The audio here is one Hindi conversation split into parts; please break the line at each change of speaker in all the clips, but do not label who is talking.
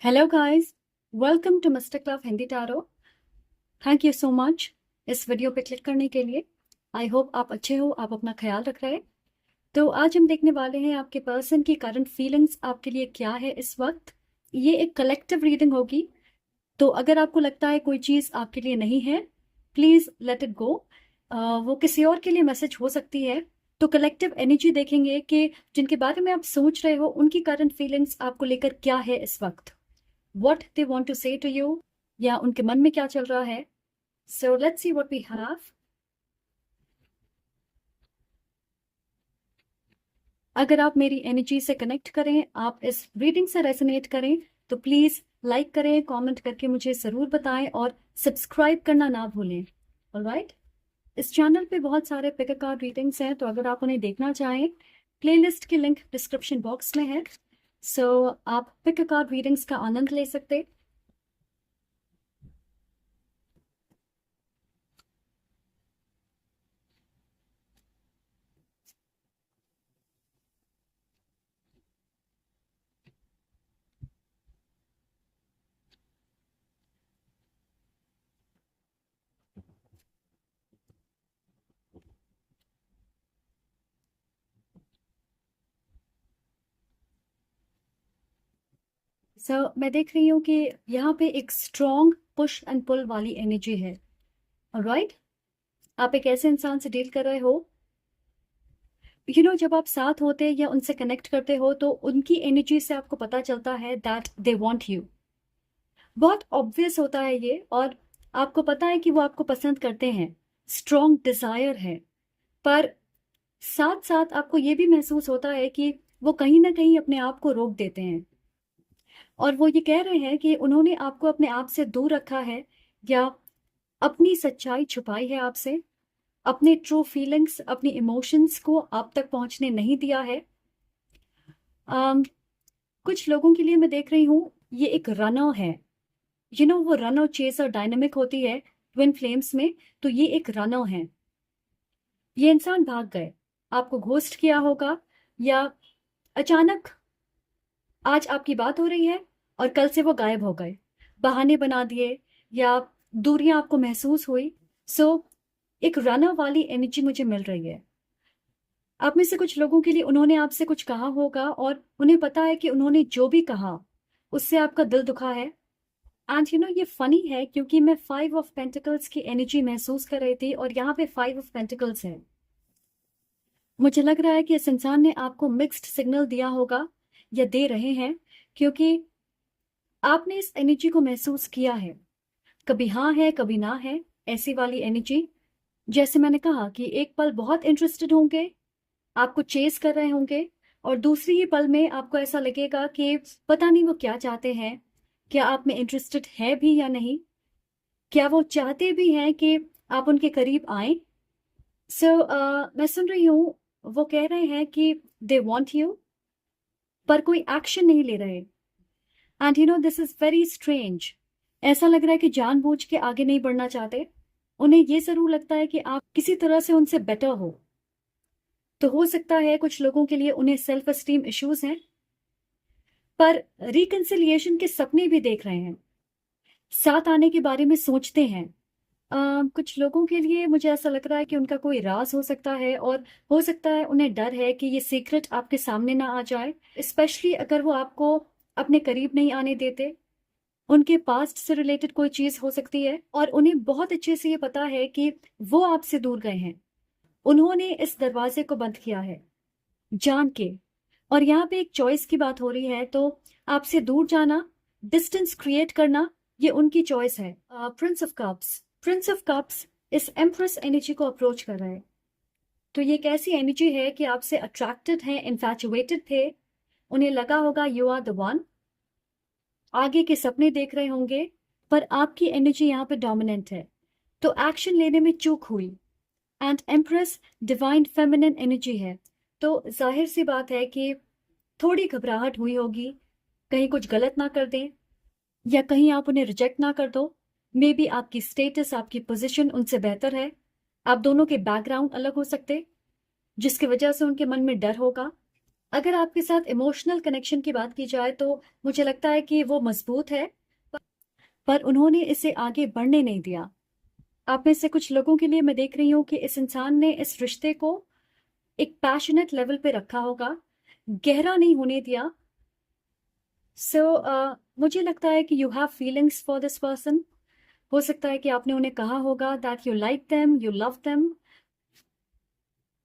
Hello guys, welcome to mister club Hindi tarot. Thank you so much इस वीडियो पे क्लिक करने के लिए। आई होप आप अच्छे हो, आप अपना ख्याल रख रहे हैं। तो आज हम देखने वाले हैं आपके पर्सन की करंट फीलिंग्स आपके लिए क्या है इस वक्त। ये एक कलेक्टिव रीडिंग होगी, तो अगर आपको लगता है कोई चीज़ आपके लिए नहीं है, प्लीज़ लेट इट गो। वो किसी और के लिए मैसेज हो सकती है। तो कलेक्टिव एनर्जी देखेंगे कि जिनके बारे में आप सोच रहे हो उनकी करंट फीलिंग्स आपको लेकर क्या है इस वक्त, what they want to say to you, या उनके मन में क्या चल रहा है। So let's see what we have. अगर आप मेरी एनर्जी से कनेक्ट करें, आप इस रीडिंग से रेजोनेट करें, तो प्लीज लाइक करें, कमेंट करके मुझे जरूर बताएं और सब्सक्राइब करना ना भूलें। ऑलराइट, इस चैनल पे बहुत सारे पिक अ कार्ड रीडिंग्स हैं, तो अगर आप उन्हें देखना चाहें, प्लेलिस्ट की लिंक डिस्क्रिप्शन बॉक्स में है। सो आप पिक अ कार्ड रीडिंग्स का आनंद ले सकते। मैं देख रही हूँ कि यहाँ पे एक स्ट्रॉन्ग पुश एंड पुल वाली एनर्जी है। ऑलराइट, आप एक ऐसे इंसान से डील कर रहे हो, जब आप साथ होते या उनसे कनेक्ट करते हो तो उनकी एनर्जी से आपको पता चलता है दैट दे वांट यू। बहुत ऑब्वियस होता है ये, और आपको पता है कि वो आपको पसंद करते हैं, स्ट्रॉन्ग डिजायर है। पर साथ साथ आपको ये भी महसूस होता है कि वो कहीं ना कहीं अपने आप को रोक देते हैं, और वो ये कह रहे हैं कि उन्होंने आपको अपने आप से दूर रखा है, या अपनी सच्चाई छुपाई है आपसे, अपने ट्रू फीलिंग्स, अपनी इमोशंस को आप तक पहुंचने नहीं दिया है। कुछ लोगों के लिए मैं देख रही हूँ ये एक रनर है। वो रनर चेसर डायनेमिक होती है ट्विन फ्लेम्स में, तो ये एक रनर है। ये इंसान भाग गए, आपको घोस्ट किया होगा, या अचानक आज आपकी बात हो रही है और कल से वो गायब हो गए, बहाने बना दिए, या दूरियां आपको महसूस हुई। सो एक रनर वाली एनर्जी मुझे मिल रही है। आप में से कुछ लोगों के लिए उन्होंने आपसे कुछ कहा होगा, और उन्हें पता है कि उन्होंने जो भी कहा उससे आपका दिल दुखा है। एंड ये फनी है क्योंकि मैं 5 ऑफ पेंटिकल्स की एनर्जी महसूस कर रही थी, और यहाँ पे 5 ऑफ पेंटिकल्स है। मुझे लग रहा है कि इस इंसान ने आपको मिक्स्ड सिग्नल दिया होगा, या दे रहे हैं, क्योंकि आपने इस एनर्जी को महसूस किया है। कभी हाँ है, कभी ना है, ऐसी वाली एनर्जी। जैसे मैंने कहा कि एक पल बहुत इंटरेस्टेड होंगे, आपको चेस कर रहे होंगे, और दूसरी ही पल में आपको ऐसा लगेगा कि पता नहीं वो क्या चाहते हैं, क्या आप में इंटरेस्टेड है भी या नहीं, क्या वो चाहते भी हैं कि आप उनके करीब आए। मैं सुन रही हूँ वो कह रहे हैं कि दे वॉन्ट यू, पर कोई एक्शन नहीं ले रहे। And this is very strange. ऐसा लग रहा है कि जानबूझ के आगे नहीं बढ़ना चाहते। उन्हें ये जरूर लगता है कि आप किसी तरह से उनसे बेटर हो। तो हो सकता है कुछ लोगों के लिए उन्हें सेल्फ एस्टीम इश्यूज हैं, पर रिकंसिलिएशन के सपने भी देख रहे हैं, साथ आने के बारे में सोचते हैं। कुछ लोगों के लिए मुझे ऐसा लग रहा है कि उनका कोई राज हो सकता है, और हो सकता है उन्हें डर है कि ये सीक्रेट आपके सामने ना आ जाए, स्पेशली अगर वो आपको अपने करीब नहीं आने देते। उनके पास्ट से रिलेटेड कोई चीज हो सकती है, और उन्हें बहुत अच्छे से ये पता है कि वो आपसे दूर गए हैं। उन्होंने इस दरवाजे को बंद किया है जान के। और यहाँ पे एक चॉइस की बात हो रही है, तो आपसे दूर जाना, डिस्टेंस क्रिएट करना, ये उनकी चॉइस है। प्रिंस ऑफ कप्स इस एम्प्रेस एनर्जी को अप्रोच कर रहे हैं। तो ये एक ऐसी एनर्जी है कि आपसे अट्रैक्टेड है, इन्फैचुएटेड थे, उन्हें लगा होगा यू आर द वन, आगे के सपने देख रहे होंगे, पर आपकी एनर्जी यहाँ पे डोमिनेंट है, तो एक्शन लेने में चूक हुई। And empress divine feminine energy है, तो जाहिर सी बात है कि थोड़ी घबराहट हुई होगी, कहीं कुछ गलत ना कर दें, या कहीं आप उन्हें रिजेक्ट ना कर दो। मे बी आपकी स्टेटस, आपकी पोजीशन उनसे बेहतर है, आप दोनों के बैकग्राउंड अलग हो सकते, जिसकी वजह से उनके मन में डर होगा। अगर आपके साथ इमोशनल कनेक्शन की बात की जाए तो मुझे लगता है कि वो मजबूत है, पर उन्होंने इसे आगे बढ़ने नहीं दिया। आप में से कुछ लोगों के लिए मैं देख रही हूँ कि इस इंसान ने इस रिश्ते को एक पैशनेट लेवल पे रखा होगा, गहरा नहीं होने दिया। सो मुझे लगता है कि you have feelings for this person. हो सकता है कि आपने उन्हें कहा होगा that you like them, you love them.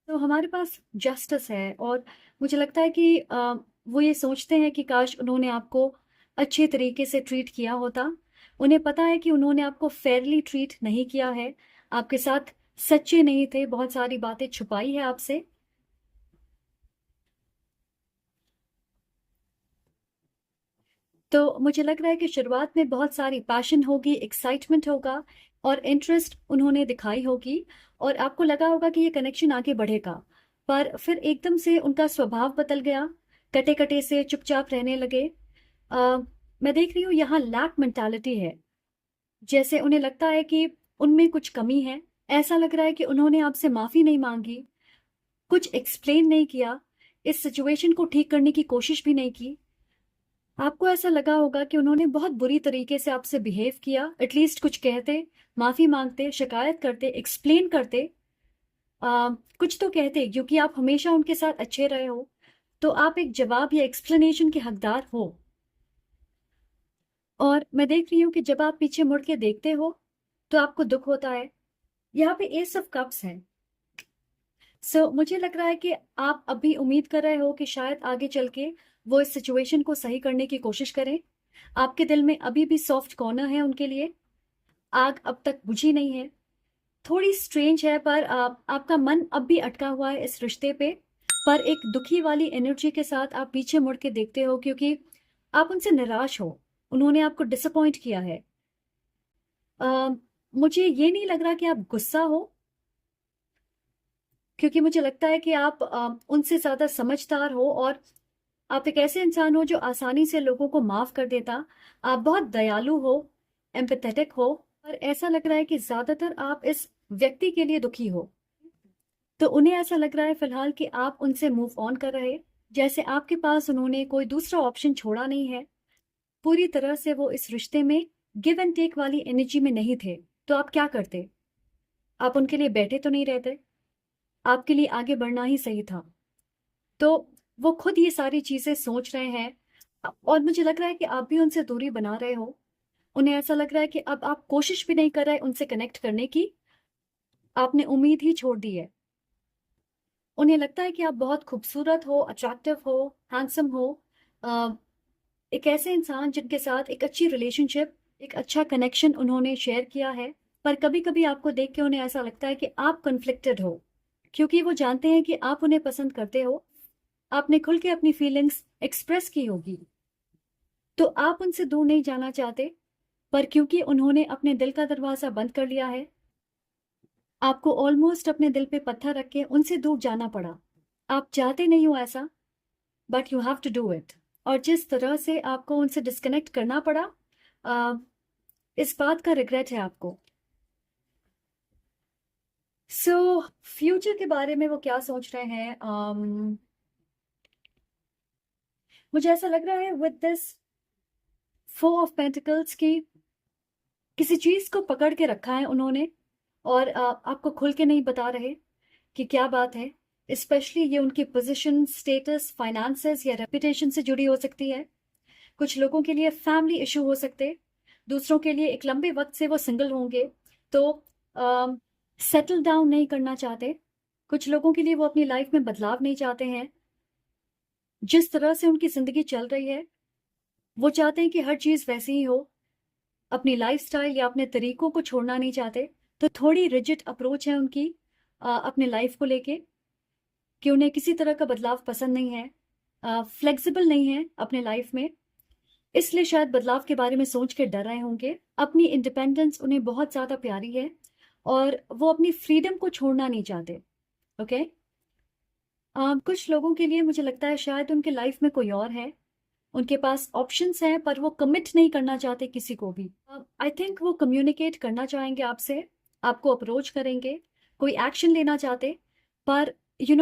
तो हमारे पास जस्टिस है, और मुझे लगता है कि वो ये सोचते हैं कि काश उन्होंने आपको अच्छे तरीके से ट्रीट किया होता। उन्हें पता है कि उन्होंने आपको फेयरली ट्रीट नहीं किया है, आपके साथ सच्चे नहीं थे, बहुत सारी बातें छुपाई है आपसे। तो मुझे लग रहा है कि शुरुआत में बहुत सारी पैशन होगी, एक्साइटमेंट होगा और इंटरेस्ट उन्होंने दिखाई होगी, और आपको लगा होगा कि ये कनेक्शन आगे बढ़ेगा। पर फिर एकदम से उनका स्वभाव बदल गया, कटे कटे से चुपचाप रहने लगे। आ, मैं देख रही हूँ यहाँ लैक मेंटालिटी है, जैसे उन्हें लगता है कि उनमें कुछ कमी है। ऐसा लग रहा है कि उन्होंने आपसे माफी नहीं मांगी, कुछ एक्सप्लेन नहीं किया, इस सिचुएशन को ठीक करने की कोशिश भी नहीं की। आपको ऐसा लगा होगा कि उन्होंने बहुत बुरी तरीके से आपसे बिहेव किया। एटलीस्ट कुछ कहते, माफी मांगते, शिकायत करते, एक्सप्लेन करते, कुछ तो कहते, क्योंकि आप हमेशा उनके साथ अच्छे रहे हो, तो आप एक जवाब या एक्सप्लेनेशन के हकदार हो। और मैं देख रही हूँ कि जब आप पीछे मुड़ के देखते हो तो आपको दुख होता है। यहाँ पे एस ऑफ कप्स है। सो मुझे लग रहा है कि आप अभी उम्मीद कर रहे हो कि शायद आगे चल के वो इस सिचुएशन को सही करने की कोशिश करें। आपके दिल में अभी भी सॉफ्ट कॉर्नर है उनके लिए, आग अब तक बुझी नहीं है। थोड़ी स्ट्रेंज है, पर आपका मन अब भी अटका हुआ है इस रिश्ते पे। पर एक दुखी वाली एनर्जी के साथ आप पीछे मुड़ के देखते हो, क्योंकि आप उनसे निराश हो, उन्होंने आपको डिसअपॉइंट किया है। अ, मुझे ये नहीं लग रहा कि आप गुस्सा हो, क्योंकि मुझे लगता है कि आप उनसे ज्यादा समझदार हो, और आप एक ऐसे इंसान हो जो आसानी से लोगों को माफ कर देता। आप बहुत दयालु हो, एम्पैथेटिक हो, और ऐसा लग रहा है कि ज्यादातर आप इस व्यक्ति के लिए दुखी हो। तो उन्हें ऐसा लग रहा है फिलहाल कि आप उनसे मूव ऑन कर रहे, जैसे आपके पास उन्होंने कोई दूसरा ऑप्शन छोड़ा नहीं है। पूरी तरह से वो इस रिश्ते में गिव एंड टेक वाली एनर्जी में नहीं थे। तो आप क्या करते? आप उनके लिए बैठे तो नहीं रहते, आपके लिए आगे बढ़ना ही सही था। तो वो खुद ये सारी चीजें सोच रहे हैं, और मुझे लग रहा है कि आप भी उनसे दूरी बना रहे हो। उन्हें ऐसा लग रहा है कि अब आप कोशिश भी नहीं कर रहे उनसे कनेक्ट करने की, आपने उम्मीद ही छोड़ दी है। उन्हें लगता है कि आप बहुत खूबसूरत हो, अट्रैक्टिव हो, हैंडसम हो, अ, एक ऐसे इंसान जिनके साथ एक अच्छी रिलेशनशिप, एक अच्छा कनेक्शन उन्होंने शेयर किया है। पर कभी कभी आपको देख के उन्हें ऐसा लगता है कि आप कन्फ्लिक्टेड हो, क्योंकि वो जानते हैं कि आप उन्हें पसंद करते हो, आपने खुल के अपनी फीलिंग्स एक्सप्रेस की होगी, तो आप उनसे दूर नहीं जाना चाहते। पर क्योंकि उन्होंने अपने दिल का दरवाजा बंद कर लिया है, आपको ऑलमोस्ट अपने दिल पे पत्थर रख के उनसे दूर जाना पड़ा। आप चाहते नहीं हो ऐसा, but you have to do it. और जिस तरह से आपको उनसे डिस्कनेक्ट करना पड़ा, आ, इस बात का रिग्रेट है आपको। सो फ्यूचर के बारे में वो क्या सोच रहे हैं? मुझे ऐसा लग रहा है विद दिस 4 ऑफ पेंटिकल्स की किसी चीज को पकड़ के रखा है उन्होंने, और आपको खुल के नहीं बता रहे कि क्या बात है। स्पेशली ये उनकी पोजीशन, स्टेटस, फाइनेंसेस या रेपुटेशन से जुड़ी हो सकती है। कुछ लोगों के लिए फैमिली इशू हो सकते, दूसरों के लिए एक लंबे वक्त से वो सिंगल होंगे, तो सेटल डाउन नहीं करना चाहते। कुछ लोगों के लिए वो अपनी लाइफ में बदलाव नहीं चाहते हैं। जिस तरह से उनकी जिंदगी चल रही है, वो चाहते हैं कि हर चीज वैसी ही हो, अपनी लाइफस्टाइल या अपने तरीकों को छोड़ना नहीं चाहते। तो थोड़ी रिजिड अप्रोच है उनकी अपने लाइफ को लेके, कि उन्हें किसी तरह का बदलाव पसंद नहीं है, फ्लेक्सिबल नहीं है अपने लाइफ में। इसलिए शायद बदलाव के बारे में सोच के डर रहे होंगे। अपनी इंडिपेंडेंस उन्हें बहुत ज्यादा प्यारी है, और वो अपनी फ्रीडम को छोड़ना नहीं चाहते। ओके, कुछ लोगों के लिए मुझे लगता है शायद उनके लाइफ में कोई और है, उनके पास ऑप्शंस हैं, पर वो कमिट नहीं करना चाहते किसी को भी। आई थिंक वो कम्युनिकेट करना चाहेंगे आपसे, आपको अप्रोच करेंगे, कोई एक्शन लेना चाहते, पर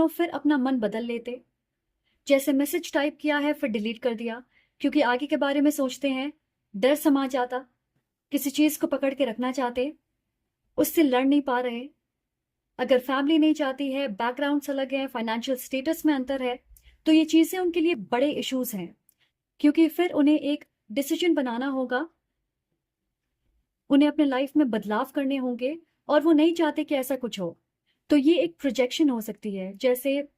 फिर अपना मन बदल लेते। जैसे मैसेज टाइप किया है फिर डिलीट कर दिया, क्योंकि आगे के बारे में सोचते हैं, डर समा जाता, किसी चीज को पकड़ के रखना चाहते, उससे लड़ नहीं पा रहे। अगर फैमिली नहीं चाहती है, बैकग्राउंड्स अलग है, फाइनेंशियल स्टेटस में अंतर है, तो ये चीजें उनके लिए बड़े इश्यूज हैं, क्योंकि फिर उन्हें एक डिसीजन बनाना होगा, उन्हें अपने लाइफ में बदलाव करने होंगे, और वो नहीं चाहते कि ऐसा कुछ हो। तो ये एक प्रोजेक्शन हो सकती है, जैसे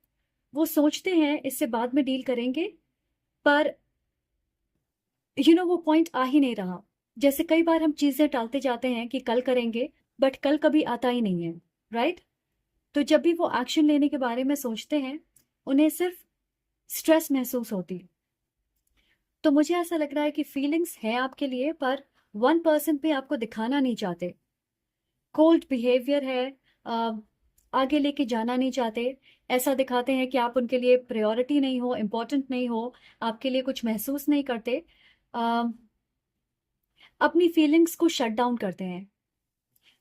वो सोचते हैं इससे बाद में डील करेंगे, पर वो पॉइंट आ ही नहीं रहा। जैसे कई बार हम चीजें टालते जाते हैं कि कल करेंगे, बट कल कभी आता ही नहीं है, राइट? तो जब भी वो एक्शन लेने के बारे में सोचते हैं, उन्हें सिर्फ स्ट्रेस महसूस होती। तो मुझे ऐसा लग रहा है कि फीलिंग्स है आपके लिए, पर 1% भी आपको दिखाना नहीं चाहते। कोल्ड बिहेवियर है, आगे लेके जाना नहीं चाहते, ऐसा दिखाते हैं कि आप उनके लिए प्रायोरिटी नहीं हो, इम्पोर्टेंट नहीं हो, आपके लिए कुछ महसूस नहीं करते, अ, अपनी फीलिंग्स को शट डाउन करते हैं।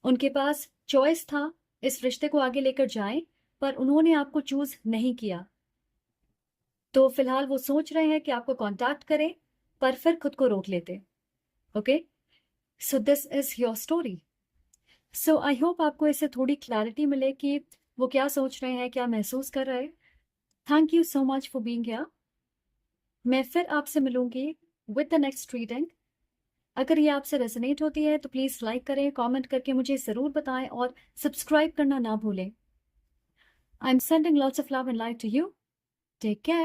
उनके पास चॉइस था इस रिश्ते को आगे लेकर जाएं, पर उन्होंने आपको चूज नहीं किया। तो फिलहाल वो सोच रहे हैं कि आपको कांटेक्ट करें, पर फिर खुद को रोक लेते। Okay, so this is your story. So I hope आपको इससे थोड़ी क्लैरिटी मिले कि वो क्या सोच रहे हैं, क्या महसूस कर रहे हैं। Thank you so much for being here. मैं फिर आपसे मिलूंगी विद द नेक्स्ट रीडिंग। अगर ये आपसे रेजोनेट होती है तो प्लीज़ लाइक करें, कमेंट करके मुझे ज़रूर बताएं, और सब्सक्राइब करना ना भूलें। I am sending lots of love and light to you. Take care.